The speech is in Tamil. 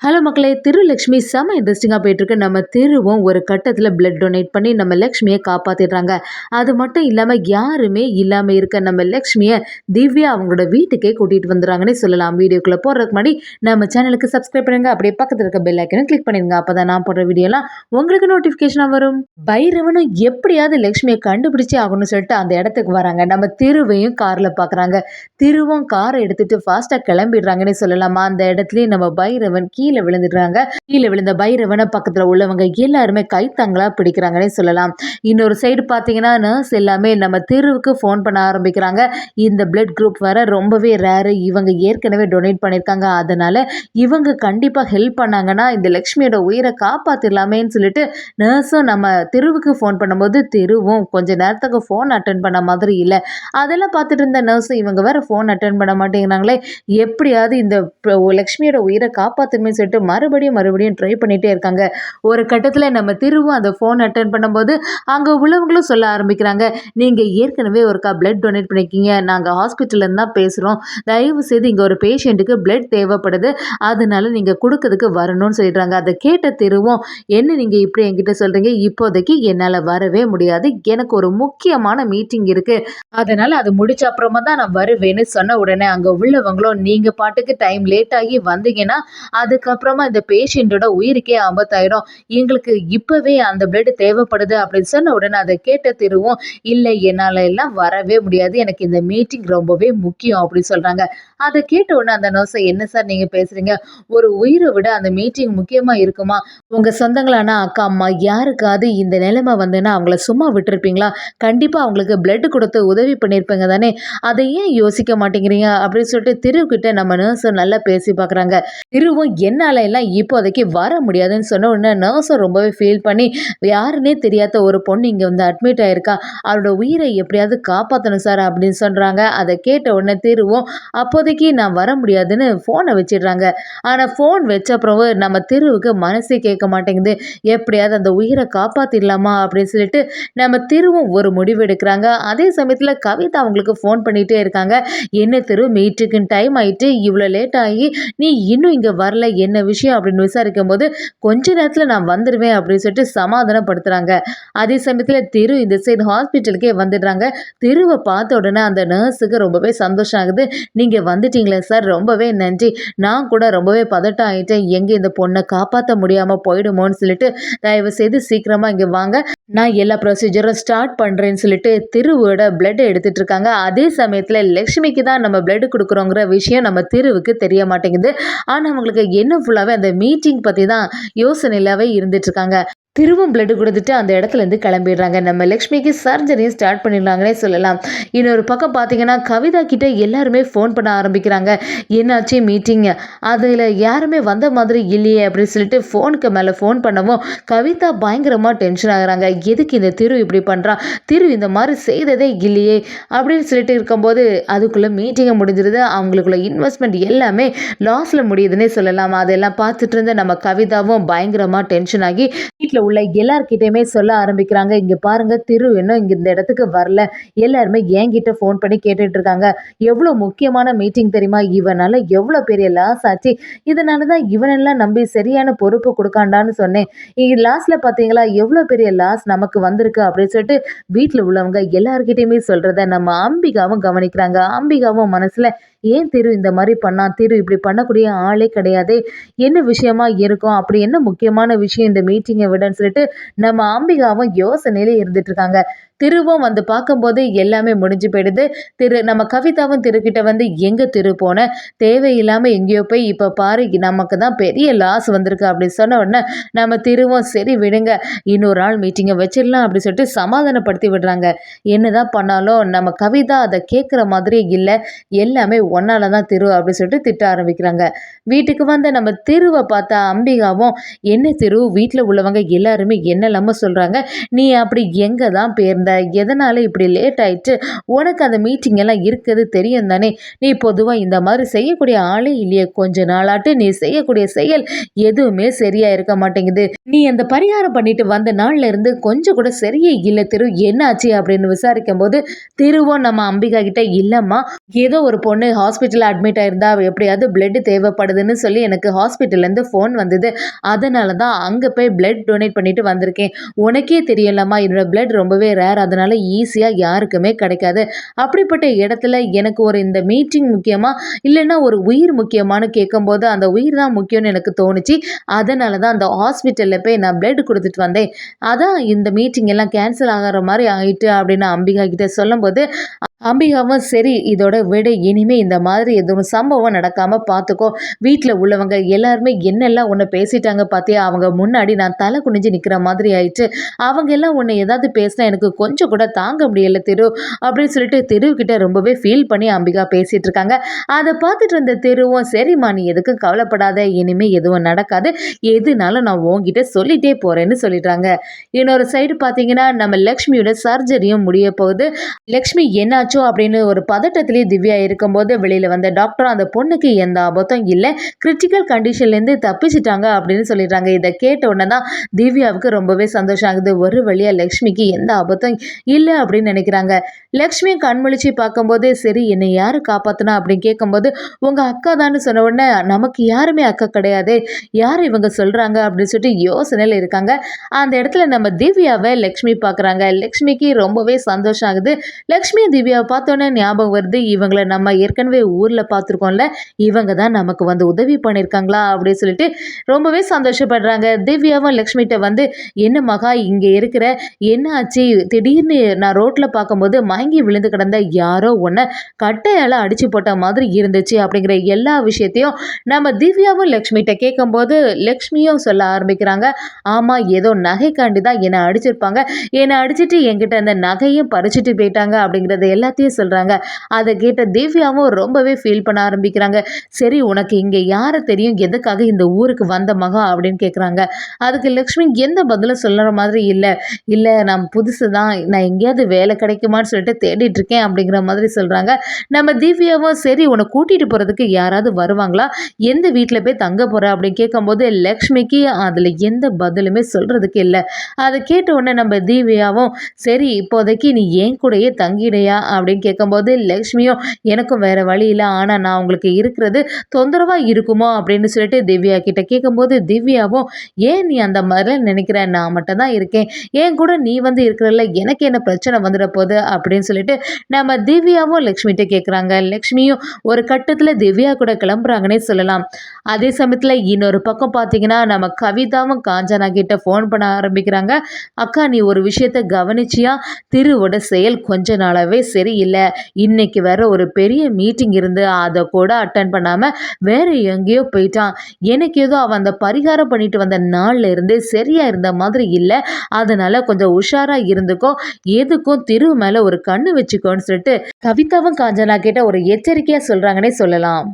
ஹலோ மக்களே! திருலக்ஷ்மி செம்ம இன்ட்ரெஸ்டிங்கா போயிட்டுருக்கு. நம்ம திருவும் ஒரு கட்டத்தில பிளட் டொனேட் பண்ணி நம்ம லக்ஷ்மிய காப்பாத்திடுறாங்க. அது மட்டும் இல்லாம யாருமே இல்லாம இருக்க நம்ம லக்ஷ்மிய திவ்யா அவங்களோட வீட்டுக்கே கூட்டிட்டு வந்துடுறாங்கன்னே சொல்லலாம். வீடியோக்குள்ள போறதுக்கு முன்னாடி நம்ம சேனலுக்கு சப்ஸ்கிரைப் பண்ணுங்க. அப்படியே பக்கத்துல இருக்க பெல் ஐக்கனையும் கிளிக் பண்ணிருங்க. அப்பதான் நான் போடுற வீடியோலாம் உங்களுக்கு நோட்டிஃபிகேஷனா வரும். பைரவனும் எப்படியாவது லக்ஷ்மிய கண்டுபிடிச்சே ஆகணும்னு சொல்லிட்டு அந்த இடத்துக்கு வராங்க. நம்ம திருவையும் கார்ல பார்க்குறாங்க. திருவும் காரை எடுத்துட்டு ஃபாஸ்ட்டா கிளம்பிடுறாங்கன்னே சொல்லலாமா. அந்த இடத்துலயே நம்ம பைரவன் கீழே விழுந்துடுறாங்க. கீழே விழுந்த பைரவனை பக்கத்துல உள்ளவங்க எல்லாருமே கைத்தாங்களா பிடிக்கிறாங்கன்னே சொல்லலாம். இன்னொரு சைடு பார்த்தீங்கன்னா நர்ஸ் எல்லாமே நம்ம தெருவுக்கு ஃபோன் பண்ண ஆரம்பிக்கிறாங்க. இந்த பிளட் குரூப் வர ரொம்பவே ரேரு. இவங்க ஏற்கனவே டொனேட் பண்ணியிருக்காங்க. அதனால இவங்க கண்டிப்பா ஹெல்ப் பண்ணாங்கன்னா இந்த லக்ஷ்மியோட உயிரை காப்பாத்திடலாமேன்னு சொல்லிட்டு நர்ஸும் நம்ம தெருவுக்கு ஃபோன் பண்ணும்போது தெருவும் கொஞ்ச நேரத்துக்கு ஃபோன் அட்டன் பண்ண மாதிரி இல்லை. அதெல்லாம் பார்த்துட்டு இருந்த நர்ஸும் இவங்க வேற ஃபோன் அட்டன் பண்ண மாட்டேங்கிறாங்களே, எப்படியாவது இந்த லக்ஷ்மியோட உயிரை காப்பாற்றணுமே சொல்லிட்டு மறுபடியும் ட்ரை பண்ணிட்டே இருக்காங்க. ஒரு கட்டத்தில் நம்ம திருவும் அந்த ஃபோன் அட்டன் பண்ணும்போது அங்கே உள்ளவங்களும் சொல்ல ஆரம்பிக்கிறாங்க, நீங்கள் ஏற்கனவே ஒருக்கா பிளட் டொனேட் பண்ணியிருக்கீங்க, நாங்கள் ஹாஸ்பிட்டல்லேருந்து தான் பேசுகிறோம், தயவு செய்து இங்கே ஒரு பேஷண்ட்டுக்கு பிளட் தேவைப்படுது, அதனால நீங்கள் கொடுக்கறதுக்கு வரணும்னு சொல்லிடுறாங்க. அதை கேட்ட திருவும், என்ன நீங்கள் இப்படி என்கிட்ட சொல்கிறீங்க, இப்போதைக்கு என்னால் வரவே முடியாது, எனக்கு ஒரு முக்கியமான மீட்டிங் இருக்குது, அதனால் அது முடிச்ச அப்புறமா தான் நான் வருவேன்னு சொன்ன உடனே அங்கே உள்ளவங்களும் நீங்கள் பாட்டுக்கு டைம் லேட் ஆகி வந்தீங்கன்னா அதுக்கப்புறமா இந்த பேஷண்ட்டோட உயிருக்கே ஆபத்தாயிடும், எங்களுக்கு இப்போவே அந்த பிளட் தேவைப்படுது அப்படின்னு சொன்ன உடனே அதை கேட்ட திருவும், இல்லை என்னால் எல்லாம் வரவே முடியாது, எனக்கு இந்த மீட்டிங் ரொம்பவே முக்கியம் அப்படின்னு சொல்கிறாங்க. அதை கேட்ட உடனே அந்த நர்ஸை, என்ன சார் நீங்கள் பேசுகிறீங்க, ஒரு உயிரை விட அந்த மீட்டிங் முக்கியமாக இருக்குமா, உங்கள் சொந்தங்களான அக்கா அம்மா யாருக்காவது இந்த நிலைமை வந்துன்னா அவங்கள சும்மா விட்டுருப்பீங்களா, கண்டிப்பாக அவங்களுக்கு பிளட் கொடுத்து உதவி பண்ணியிருப்பீங்க தானே, அதை ஏன் யோசிக்க மாட்டேங்கிறீங்க அப்படின்னு சொல்லிட்டு திருக்கிட்ட நம்ம நர்ஸை நல்லா பேசி பார்க்குறாங்க. திருவும் என்னால் எல்லாம் இப்போதைக்கு வர முடியாதுன்னு சொன்ன உடனே நர்ஸும் ரொம்பவே ஃபீல் பண்ணி, யாருன்னே தெரியாத ஒரு பொண்ணு இங்கே வந்து அட்மிட் ஆயிருக்கா, அவரோட உயிரை எப்படியாவது காப்பாற்றணும் சார் அப்படின்னு சொல்கிறாங்க. அதை கேட்ட உடனே திருவும் அப்போதைக்கு நான் வர முடியாதுன்னு ஃபோனை வச்சிடுறாங்க. ஆனால் ஃபோன் வச்ச அப்புறம் நம்ம திருவுக்கு மனசே கேட்க மாட்டேங்குது, எப்படியாவது அந்த உயிரை காப்பாற்றிடலாமா அப்படின்னு சொல்லிட்டு நம்ம திருவும் ஒரு முடிவு எடுக்கிறாங்க. அதே சமயத்தில் கவிதா அவங்களுக்கு ஃபோன் பண்ணிகிட்டே இருக்காங்க, என்ன திரு மீட்டுக்கு டைம் ஆயிட்டு, இவ்வளோ லேட் ஆகி நீ இன்னும் இங்கே வரல, என்ன விஷயம் அப்படின்னு விசாரிக்கும் போது கொஞ்ச நேரத்தில் நான் வந்துடுவேன் அப்படின்னு சொல்லிட்டு சமாதானப்படுத்துகிறாங்க. அதே சமயத்தில் திரு இந்த சைடு ஹாஸ்பிட்டலுக்கே வந்துடுறாங்க. திருவை பார்த்த உடனே அந்த நர்ஸுக்கு ரொம்பவே சந்தோஷம் ஆகுது, நீங்கள் வந்துட்டீங்களே சார், ரொம்பவே நன்றி, நான் கூட ரொம்பவே பதட்டம் ஆகிட்டேன், எங்கே இந்த பொண்ணை காப்பாற்ற முடியாமல் போயிடுமோன்னு சொல்லிட்டு தயவு செய்து சீக்கிரமாக இங்கே வாங்க, நான் எல்லா ப்ரொசீஜரும் ஸ்டார்ட் பண்ணுறேன்னு சொல்லிட்டு திருவோட பிளட் எடுத்துகிட்டு இருக்காங்க. அதே சமயத்தில் லக்ஷ்மிக்கு தான் நம்ம பிளட் கொடுக்குறோங்கிற விஷயம் நம்ம திருவுக்கு தெரிய மாட்டேங்குது. ஆனால் அவங்களுக்கு என்ன ஃபுல்லாகவே அந்த மீட்டிங் பற்றி தான் யோசனையிலாவே இருந்துட்டுருக்காங்க. திருவும் பிளட் கொடுத்துட்டு அந்த இடத்துலேருந்து கிளம்பிடுறாங்க. நம்ம லக்ஷ்மிக்கு சர்ஜரியும் ஸ்டார்ட் பண்ணிடலாங்கன்னே சொல்லலாம். இன்னொரு பக்கம் பார்த்தீங்கன்னா கவிதா கிட்டே எல்லாருமே ஃபோன் பண்ண ஆரம்பிக்கிறாங்க, என்னாச்சு மீட்டிங், அதில் யாருமே வந்த மாதிரி இல்லையே அப்படின்னு சொல்லிட்டு ஃபோனுக்கு மேலே ஃபோன் பண்ணவும் கவிதா பயங்கரமாக டென்ஷன் ஆகுறாங்க. எதுக்கு இந்த திரு இப்படி பண்ணுறான், திரு இந்த மாதிரி செய்ததே இல்லையே அப்படின்னு சொல்லிட்டு இருக்கும்போது அதுக்குள்ளே மீட்டிங்கை முடிஞ்சிருது. அவங்களுக்குள்ள இன்வெஸ்ட்மெண்ட் எல்லாமே லாஸில் முடியுதுன்னே சொல்லலாம். அதெல்லாம் பார்த்துட்டு இருந்த நம்ம கவிதாவும் பயங்கரமாக டென்ஷன் ஆகி வீட்டில் உள்ள எல்லார்கிட்டையுமே சொல்ல ஆரம்பிக்கிறாங்க, இங்கே பாருங்க திரு இன்னும் இங்கே இந்த இடத்துக்கு வரல, எல்லாருமே என்கிட்ட ஃபோன் பண்ணி கேட்டுட்டு இருக்காங்க, எவ்வளோ முக்கியமான மீட்டிங் தெரியுமா, இவனால எவ்வளோ பெரிய லாஸ் ஆச்சு, இதனால தான் இவனெல்லாம் நம்பி சரியான பொறுப்பு கொடுக்காண்டான்னு சொன்னேன், இங்கே லாஸ்ட்டில் பார்த்தீங்களா எவ்வளோ பெரிய லாஸ் நமக்கு வந்திருக்கு அப்படின்னு சொல்லிட்டு வீட்டில் உள்ளவங்க எல்லார்கிட்டையுமே சொல்கிறத நம்ம அம்பிகாவும் கவனிக்கிறாங்க. அம்பிகாவும் மனசில், ஏன் திரு இந்த மாதிரி பண்ணான், திரு இப்படி பண்ணக்கூடிய ஆளே கிடையாது, என்ன விஷயமா இருக்கும், அப்படி என்ன முக்கியமான விஷயம் இந்த மீட்டிங்கை விடன்னு சொல்லிட்டு நம்ம அம்பிகாவும் யோசனையிலே இருந்துட்டு இருக்காங்க. திருவும் வந்து பார்க்கும்போது எல்லாமே முடிஞ்சு போயிடுது. நம்ம கவிதாவும் திருக்கிட்ட வந்து, எங்கே திரு போன, தேவையில்லாமல் எங்கேயோ போய் இப்போ பாரு நமக்கு தான் பெரிய லாஸ் வந்திருக்கு அப்படின்னு சொன்ன உடனே நம்ம திருவும், சரி விடுங்க, இன்னொரு நாள் மீட்டிங்கை வச்சிடலாம் அப்படின்னு சொல்லிட்டு சமாதானப்படுத்தி விடுறாங்க. என்னதான் பண்ணாலும் நம்ம கவிதா அதை கேட்குற மாதிரியே இல்லை, எல்லாமே ஒன்னால தான் திரு அப்படின்னு சொல்லிட்டு திட்ட ஆரம்பிக்கிறாங்க. வீட்டுக்கு வந்த நம்ம திருவை பார்த்தா அம்பிகாவும், என்ன திரு வீட்டில் உள்ளவங்க எல்லாருமே என்னெல்லாமோ சொல்கிறாங்க, நீ அப்படி எங்கே தான் பேர்ந்த, எதனால் இப்படி லேட் ஆயிட்டு, உனக்கு அந்த மீட்டிங் எல்லாம் இருக்குது தெரியும் தானே, நீ பொதுவாக இந்த மாதிரி செய்யக்கூடிய ஆளே இல்லையே, கொஞ்ச நாளாட்டு நீ செய்யக்கூடிய செயல் எதுவுமே சரியா இருக்க மாட்டேங்குது, நீ அந்த பரிகாரம் பண்ணிட்டு வந்த நாள்ல இருந்து கொஞ்சம் கூட சரியே இல்லை திரு, என்னாச்சு அப்படின்னு விசாரிக்கும் போது திருவும் நம்ம அம்பிகா கிட்ட, இல்லைம்மா ஏதோ ஒரு பொண்ணு ஹாஸ்பிட்டல்ல அட்மிட் ஆயிருந்தா, எப்படியாவது பிளட் தேவைப்படுதுன்னு சொல்லி எனக்கு ஹாஸ்பிட்டல்லேருந்து ஃபோன் வந்தது. அதனால தான் அங்க போய் பிளட் டொனேட் பண்ணிட்டு வந்திருக்கேன். உனக்கே தெரியும்லம்மா என்னோட பிளட் ரொம்பவே ரேர். அதனால ஈஸியா யாருக்குமே கிடைக்காது. அப்படிப்பட்ட இடத்துல எனக்கு ஒரு இந்த மீட்டிங் முக்கியமா? இல்லன்னா ஒரு உயிர் முக்கியமான்னு கேட்கும்போது, அந்த உயிர் தான் முக்கியம்னு எனக்கு தோணுச்சு. அதனால தான் அந்த ஹாஸ்பிட்டல்ல போய் நான் பிளட் குடுத்துட்டு வந்தேன். அதான் இந்த மீட்டிங் எல்லாம் கேன்சல் ஆகுற மாரி ஆயிட்டு அப்படின்னு அம்பிகா கிட்ட சொல்லும்போது, அம்பிகாவும் சரி இதோட விடு. இனிமே இந்த மாதிரி எதுவும் சம்பவம் நடக்காம பார்த்துக்கோ. வீட்ல உள்ளவங்க எல்லாருமே என்னெல்லாம் உன்னை பேசிட்டாங்க பார்த்தியா? அவங்க முன்னாடி நான் தலை குனிஞ்சு நிக்கிற மாதிரி ஆயிடுச்சு. அவங்க எல்லாம் உன்னை ஏதாவது பேசினா எனக்கு கொஞ்சம் கூட தாங்க முடியல திரு அப்படின்னு சொல்லிட்டு திருவுக்கிட்ட ரொம்பவே ஃபீல் பண்ணி அம்பிகா பேசிட்டு இருக்காங்க. அதை பார்த்துட்டு இருந்த திருவும் சரிம்மா நீ எதுக்கும் கவலைப்படாத. இனிமே எதுவும் நடக்காது. எதுனாலும் நான் உன்கிட்ட சொல்லிட்டே போறேன்னு சொல்லிடுறாங்க. இன்னொரு சைடு பார்த்தீங்கன்னா நம்ம லக்ஷ்மியோட சர்ஜரியும் முடிய போகுது. லக்ஷ்மி என்னாச்சோ அப்படின்னு ஒரு பதட்டத்திலேயே திவ்யா இருக்கும்போது வெளியில வந்த டாக்டர் அந்த பொண்ணுக்கு எந்த ஆபத்தும் இல்லை, கிரிட்டிக்கல் கண்டிஷன்லேருந்து தப்பிச்சிட்டாங்க அப்படின்னு சொல்லிடுறாங்க. இதை கேட்ட உடனே தான் திவ்யாவுக்கு ரொம்பவே சந்தோஷம் ஆகுது. ஒரு வழியா லக்ஷ்மிக்கு எந்த ஆபத்தும் இல்லை அப்படின்னு நினைக்கிறாங்க. லக்ஷ்மியை கண்முழிச்சு பார்க்கும்போது சரி என்னை யாரு காப்பாத்தினா அப்படின்னு கேட்கும்போது உங்க அக்கா தான் சொன்ன உடனே நமக்கு யாருமே அக்கா கிடையாது, யார் இவங்க சொல்றாங்க அப்படின்னு சொல்லிட்டு யோசனையில் இருக்காங்க. அந்த இடத்துல நம்ம திவ்யாவை லக்ஷ்மி பார்க்குறாங்க. லக்ஷ்மிக்கு ரொம்பவே சந்தோஷம் ஆகுது. லக்ஷ்மி திவ்யாவை பார்த்தோன்னே ஞாபகம் வருது, இவங்கள நம்ம ஏற்கனவே ஊரில் பார்த்துருக்கோம்ல, இவங்க தான் நமக்கு வந்து உதவி பண்ணியிருக்காங்களா அப்படின்னு சொல்லிட்டு ரொம்பவே சந்தோஷப்படுறாங்க. திவ்யாவும் லக்ஷ்மிகிட்ட வந்து என்ன மகா இங்கே இருக்கிற, என்ன ஆச்சு? திடீர்னு நான் ரோட்டில் பார்க்கும்போது மயங்கி விழுந்து கிடந்த யாரோ ஒன்றை கட்டையால் அடிச்சு போட்ட மாதிரி இருந்துச்சு அப்படிங்கிற எல்லா விஷயத்தையும் நம்ம திவ்யாவும் லக்ஷ்மிகிட்ட கேட்கும்போது லக்ஷ்மியும் சொல்ல ஆரம்பிக்கிறாங்க. ஆமாம் ஏதோ நகைக்காண்டி தான் என்னை அடிச்சிருப்பாங்க, என்னை அடிச்சுட்டு என்கிட்ட அந்த நகையும் பறிச்சுட்டு போயிட்டாங்க அப்படிங்கிறத எல்லாத்தையும் சொல்கிறாங்க. அதை கேட்ட திவ்யாவும் ரொம்பவே ஃபீல் பண்ண ஆரம்பிக்கிறாங்க. சரி உனக்கு இங்கே யாரை தெரியும், எதுக்காக இந்த ஊருக்கு வந்த மகா அப்படின்னு கேட்குறாங்க. அதுக்கு லக்ஷ்மி எந்த பதிலும் சொல்லுற மாதிரி இல்லை. இல்லை நான் புதுசு தான், நான் எங்கேயாவது வேலை கிடைக்குமான்னு சொல்லிட்டு தேடிட்டு இருக்கேன் அப்படிங்கிற மாதிரி சொல்கிறாங்க. நம்ம திவ்யாவும் சரி உன்னை கூட்டிகிட்டு போகிறதுக்கு யாராவது வருவாங்களா, எந்த வீட்டில் போய் தங்க போகிற அப்படின்னு கேட்கும்போது லக்ஷ்மிக்கு அதில் எந்த பதிலுமே சொல்கிறதுக்கு இல்லை. அதை கேட்ட உடனே நம்ம திவ்யாவும் சரி இப்போதைக்கு நீ ஏன் கூடயே தங்கிடையா அப்படின்னு கேட்கும்போது லக்ஷ்மியும் எனக்கும் வேற வழி இல்லை, ஆனால் நான் உங்களுக்கு இருக்கிறது தொந்தரவாக இருக்குமோ அப்படின்னு சொல்லிட்டு திவ்யா கிட்ட கேட்கும்போது திவ்யாவும் ஏன் நீ அந்த மாதிரிலாம் நினைக்கிற, நான் மட்டும் தான் இருக்கேன், ஏன் கூட நீ வந்து இருக்கிறல்ல, எனக்கு என்ன பிரச்சனை வந்துட போகுது அப்படின்னு சொல்லிட்டு நம்ம திவ்யாவும் லக்ஷ்மிகிட்ட கேட்குறாங்க. லக்ஷ்மியும் ஒரு கட்டத்தில் திவ்யா கூட கிளம்புறாங்கன்னே சொல்லலாம். அதே சமயத்தில் இன்னொரு பக்கம் பார்த்தீங்கன்னா நம்ம கவிதாவும் காஞ்சனா கிட்ட ஃபோன் பண்ண ஆரம்பிக்கிறாங்க. அக்கா நீ ஒரு விஷயத்த கவனிச்சியா, திருவோட செயல் கொஞ்ச நாளாவே சரியில்லை. இன்னைக்கு வேற ஒரு பெரிய மீட்டிங் இருந்து அதை கூட அட்டன் பண்ணாம வேற எங்கேயோ போயிட்டான். எனக்கு ஏதோ அவன் அந்த பரிகாரம் பண்ணிட்டு வந்த நாள்ல இருந்தே சரியா இருந்த மாதிரி இல்லை. அதனால கொஞ்சம் உஷாரா இருந்துக்கோ, எதுக்கும் திரு மேல ஒரு கண்ணு வச்சுக்கோன்னு சொல்லிட்டு கவிதாவும் காஞ்சனா கிட்ட ஒரு எச்சரிக்கையா சொல்றாங்கன்னே சொல்லலாம்.